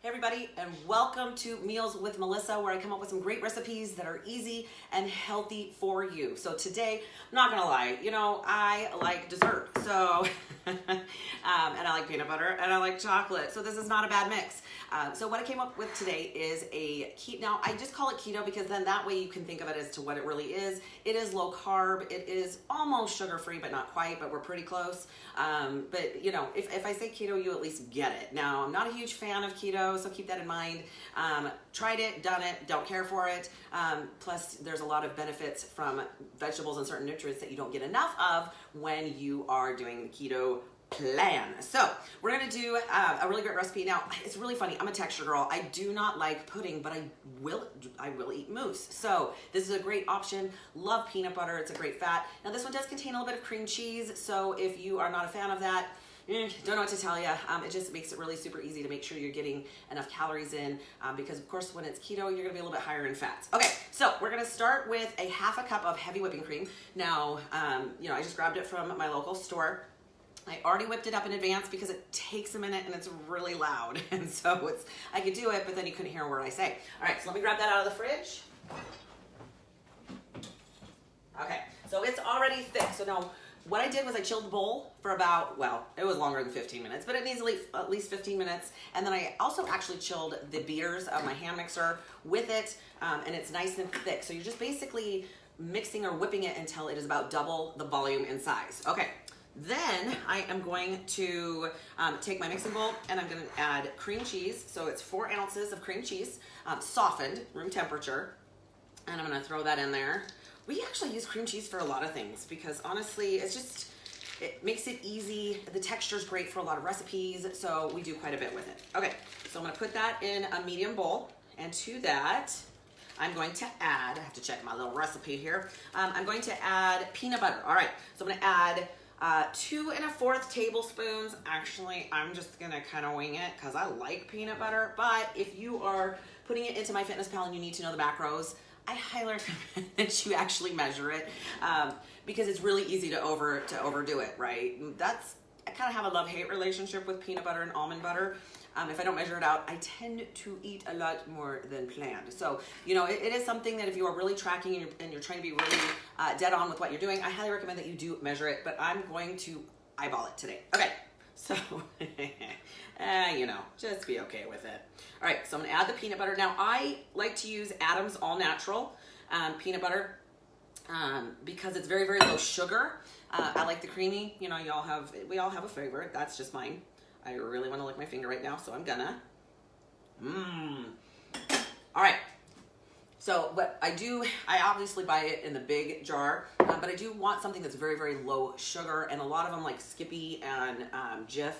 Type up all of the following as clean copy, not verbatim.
Hey everybody, and welcome to Meals with Melissa, where I come up with some great recipes that are easy and healthy for you. So today, I'm not gonna lie, I like dessert, so and I like peanut butter and I like chocolate, so this is not a bad mix. So what I came up with today is a keto. Now I just call it keto because then that way you can think of it as to what it really is. It is low carb. It is almost sugar free, but not quite. But we're pretty close. But if I say keto, you at least get it. Now I'm not a huge fan of keto, so keep that in mind. Tried it, done it, don't care for it. Plus, there's a lot of benefits from vegetables and certain nutrients that you don't get enough of when you are doing the keto plan. So we're gonna do a really great recipe. Now it's really funny. I'm a texture girl. I do not like pudding, but I will eat mousse. So this is a great option. Love peanut butter. It's a great fat. Now this one does contain a little bit of cream cheese. So if you are not a fan of that, don't know what to tell you. It just makes it really super easy to make sure you're getting enough calories in because of course when it's keto, you're gonna be a little bit higher in fats. Okay, so we're gonna start with a half a cup of heavy whipping cream. Now, I just grabbed it from my local store. I already whipped it up in advance because it takes a minute and it's really loud. And so I could do it, but then you couldn't hear a word I say. All right, so let me grab that out of the fridge. Okay, so it's already thick. So now what I did was I chilled the bowl for about, it was longer than 15 minutes, but it needs at least 15 minutes. And then I also actually chilled the beaters of my hand mixer with it, and it's nice and thick. So you're just basically mixing or whipping it until it is about double the volume and size. Okay. Then I am going to take my mixing bowl and I'm going to add cream cheese. So it's 4 ounces of cream cheese, softened, room temperature. And I'm going to throw that in there. We actually use cream cheese for a lot of things because honestly, it makes it easy. The texture is great for a lot of recipes. So we do quite a bit with it. Okay, so I'm going to put that in a medium bowl. And to that, I'm going to add, I have to check my little recipe here. I'm going to add peanut butter. All right, so I'm going to add 2 1/4 tablespoons. Actually, I'm just gonna kind of wing it because I like peanut butter. But if you are putting it into MyFitnessPal and you need to know the macros, I highly recommend that you actually measure it because it's really easy to overdo it. Right? I kind of have a love-hate relationship with peanut butter and almond butter. If I don't measure it out, I tend to eat a lot more than planned. So, it is something that if you are really tracking and you're trying to be really dead on with what you're doing, I highly recommend that you do measure it, but I'm going to eyeball it today. Okay, so, just be okay with it. All right, so I'm gonna add the peanut butter. Now, I like to use Adam's All Natural peanut butter because it's very, very low sugar. I like the creamy, we all have a favorite. That's just mine. I really want to lick my finger right now, so I'm gonna. All right. So what I obviously buy it in the big jar, but I do want something that's very, very low sugar, and a lot of them like Skippy and Jif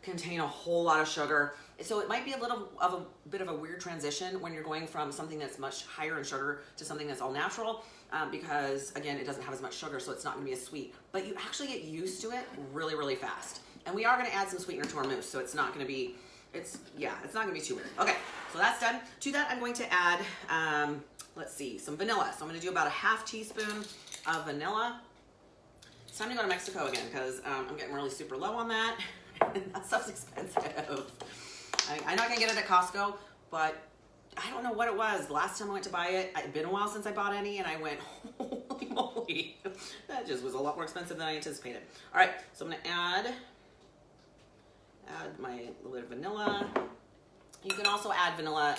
contain a whole lot of sugar. So it might be a bit of a weird transition when you're going from something that's much higher in sugar to something that's all natural, because again, it doesn't have as much sugar, so it's not gonna be as sweet, but you actually get used to it really, really fast. And we are gonna add some sweetener to our mousse, so it's not gonna be, it's not gonna be too weird. Okay, so that's done. To that, I'm going to add, some vanilla. So I'm gonna do about a 1/2 teaspoon of vanilla. It's time to go to Mexico again, because I'm getting really super low on that. That stuff's expensive. I'm not gonna get it at Costco, but I don't know what it was. The last time I went to buy it, it'd been a while since I bought any, and I went, holy moly. That just was a lot more expensive than I anticipated. All right, so I'm gonna add my little bit of vanilla. You can also add vanilla.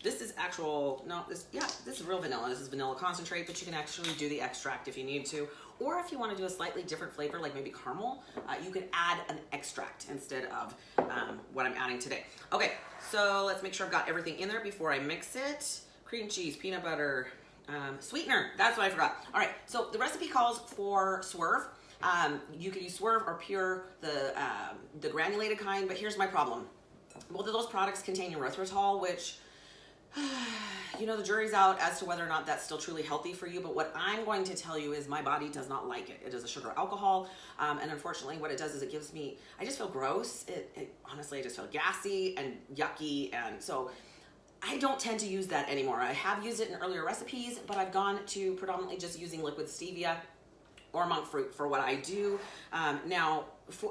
This is real vanilla. This is vanilla concentrate, but you can actually do the extract if you need to. Or if you want to do a slightly different flavor, like maybe caramel, you can add an extract instead of what I'm adding today. Okay, so let's make sure I've got everything in there before I mix it. Cream cheese, peanut butter, sweetener. That's what I forgot. All right, so the recipe calls for Swerve. You can use Swerve or Pure, the granulated kind, but here's my problem. Both of those products contain erythritol, which, the jury's out as to whether or not that's still truly healthy for you, but what I'm going to tell you is my body does not like it. It is a sugar alcohol, and unfortunately what it does is I just feel gross. Honestly, I just feel gassy and yucky, and so I don't tend to use that anymore. I have used it in earlier recipes, but I've gone to predominantly just using liquid stevia or monk fruit for what I do. Now,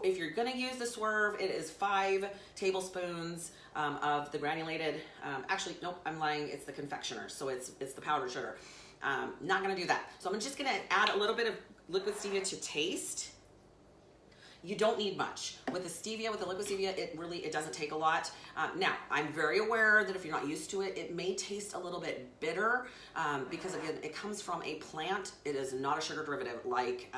if you're gonna use the Swerve, it is 5 tablespoons of the granulated, actually, nope, I'm lying, it's the confectioner, so it's the powdered sugar. Not gonna do that. So I'm just gonna add a little bit of liquid stevia to taste. You don't need much. With the stevia, with the liquid stevia, it doesn't take a lot. Now, I'm very aware that if you're not used to it, it may taste a little bit bitter because again, it comes from a plant. It is not a sugar derivative like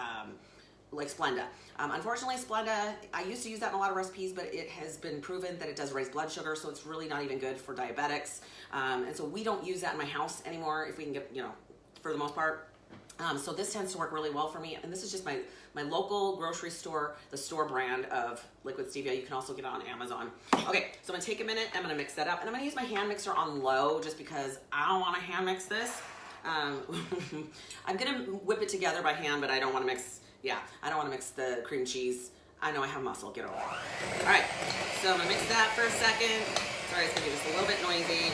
Splenda. Unfortunately, Splenda, I used to use that in a lot of recipes, but it has been proven that it does raise blood sugar, so it's really not even good for diabetics. And so we don't use that in my house anymore if we can get, for the most part. So this tends to work really well for me. And this is just my local grocery store, the store brand of liquid stevia. You can also get it on Amazon. Okay, so I'm gonna take a minute, I'm gonna mix that up, and I'm gonna use my hand mixer on low just because I don't wanna hand mix this. I'm gonna whip it together by hand, but I don't wanna mix, I don't wanna mix the cream cheese. I know I have muscle, get over it. All right, so I'm gonna mix that for a second. Sorry, it's gonna be just a little bit noisy.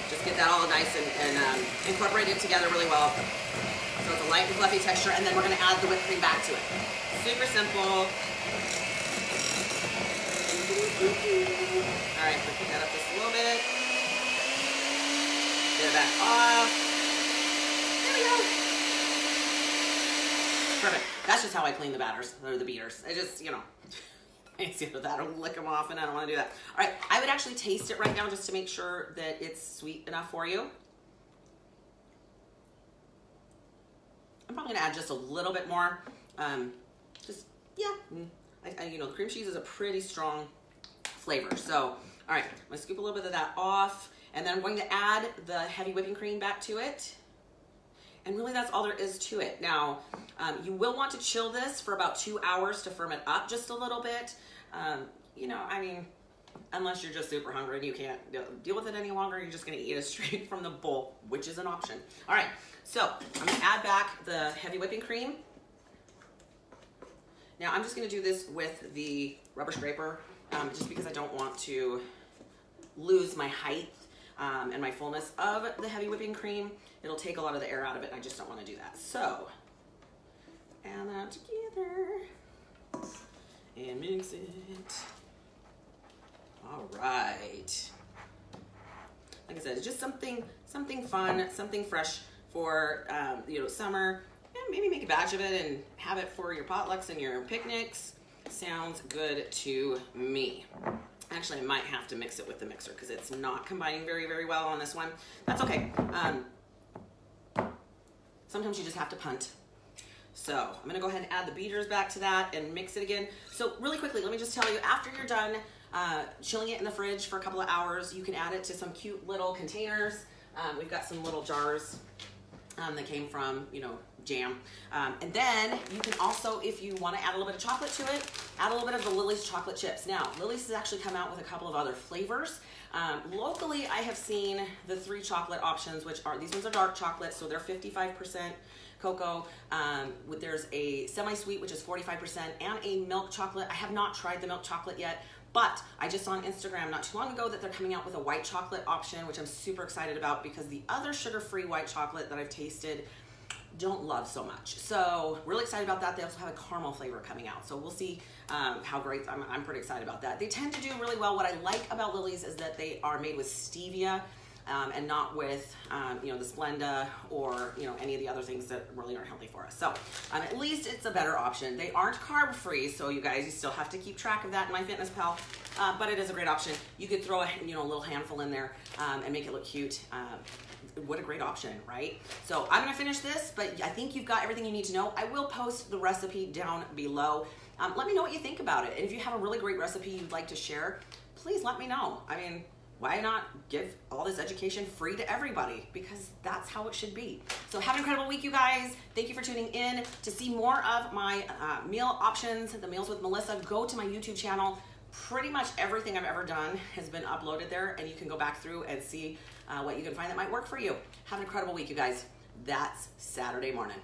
Just get that all nice and incorporated together really well. So it's a light and fluffy texture, and then we're gonna add the whipped cream back to it. Super simple. All right, pick that up just a little bit. Get it back off. There we go. Perfect. That's just how I clean the batters, or the beaters. I just, I see that, I'll lick them off, and I don't want to do that. All right, I would actually taste it right now just to make sure that it's sweet enough for you. I'm probably gonna add just a little bit more. The cream cheese is a pretty strong flavor. So, all right, I'm gonna scoop a little bit of that off, and then I'm going to add the heavy whipping cream back to it. And really that's all there is to it. Now, you will want to chill this for about 2 hours to firm it up just a little bit. Unless you're just super hungry and you can't deal with it any longer, you're just gonna eat it straight from the bowl, which is an option. All right, so I'm gonna add back the heavy whipping cream. Now I'm just gonna do this with the rubber scraper, just because I don't want to lose my height and my fullness of the heavy whipping cream. It'll take a lot of the air out of it, and I just don't want to do that. So, add that together and mix it. All right. Like I said, it's just something fun, something fresh for summer. Yeah, maybe make a batch of it and have it for your potlucks and your picnics. Sounds good to me. Actually, I might have to mix it with the mixer because it's not combining very, very well on this one. That's okay. Sometimes you just have to punt. So I'm gonna go ahead and add the beaters back to that and mix it again. So really quickly, let me just tell you, after you're done chilling it in the fridge for a couple of hours, you can add it to some cute little containers. We've got some little jars that came from, jam. And then you can also, if you want to add a little bit of chocolate to it, add a little bit of the Lily's chocolate chips. Now, Lily's has actually come out with a couple of other flavors. Locally, I have seen the 3 chocolate options, which are, these ones are dark chocolate, so they're 55% cocoa. There's a semi-sweet, which is 45%, and a milk chocolate. I have not tried the milk chocolate yet, but I just saw on Instagram not too long ago that they're coming out with a white chocolate option, which I'm super excited about because the other sugar-free white chocolate that I've tasted don't love so much. So really excited about that. They also have a caramel flavor coming out. So we'll see how great, I'm pretty excited about that. They tend to do really well. What I like about Lily's is that they are made with stevia and not with, the Splenda or, any of the other things that really aren't healthy for us. So at least it's a better option. They aren't carb free, so you guys, you still have to keep track of that in MyFitnessPal, but it is a great option. You could throw a little handful in there and make it look cute. What a great option, right? So I'm gonna finish this, but I think you've got everything you need to know. I will post the recipe down below. Let me know what you think about it. And if you have a really great recipe you'd like to share, please let me know. I mean, why not give all this education free to everybody? Because that's how it should be. So have an incredible week, you guys. Thank you for tuning in. To see more of my meal options, the Meals with Melissa, go to my YouTube channel. Pretty much everything I've ever done has been uploaded there, and you can go back through and see what you can find that might work for you. Have an incredible week, you guys. That's Saturday morning.